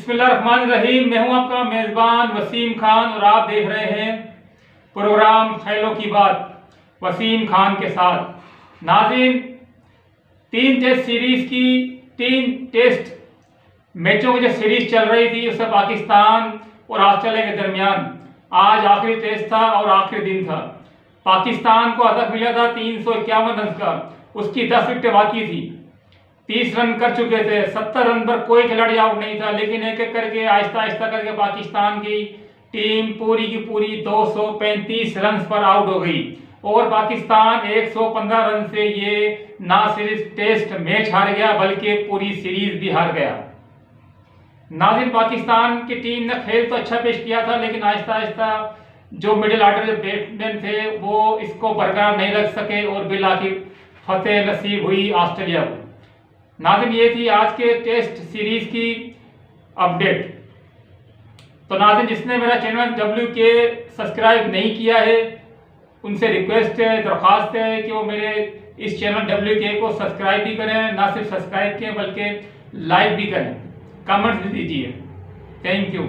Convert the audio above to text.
बिस्मिल्लाहिर्रहमानिर्रहीम। मैं हूं आपका मेज़बान वसीम खान और आप देख रहे हैं प्रोग्राम खेलों की बात वसीम खान के साथ। नाज़रीन, 3 टेस्ट मैचों की जो सीरीज चल रही थी उससे पाकिस्तान और ऑस्ट्रेलिया के दरमियान आज आखिरी टेस्ट था और आखिरी दिन था। पाकिस्तान को हदफ मिला था 351 रन का, उसकी 10 विकेटें बाकी थी। 30 रन कर चुके थे, 70 रन पर कोई खिलाड़ी आउट नहीं था, लेकिन एक एक करके आहिस्ता आहिस्ता करके पाकिस्तान की टीम पूरी की पूरी 235 रन पर आउट हो गई और पाकिस्तान 115 रन से ये ना सिर्फ टेस्ट मैच हार गया बल्कि पूरी सीरीज भी हार गया। नाज़रीन, पाकिस्तान की टीम ने खेल तो अच्छा पेश किया था, लेकिन आहिस्ता आहिस्ता जो मिडिल ऑर्डर बैट्समैन थे वो इसको बरकरार नहीं रख सके और बिल आखिर फतेह नसीब हुई ऑस्ट्रेलिया को। नाज़रीन, ये थी आज के टेस्ट सीरीज की अपडेट। तो नाज़रीन, जिसने मेरा चैनल WK सब्सक्राइब नहीं किया है उनसे रिक्वेस्ट है, दरख्वास्त है कि वो मेरे इस चैनल WK को सब्सक्राइब भी करें, ना सिर्फ सब्सक्राइब करें बल्कि लाइक भी करें, कमेंट भी दीजिए। Thank you.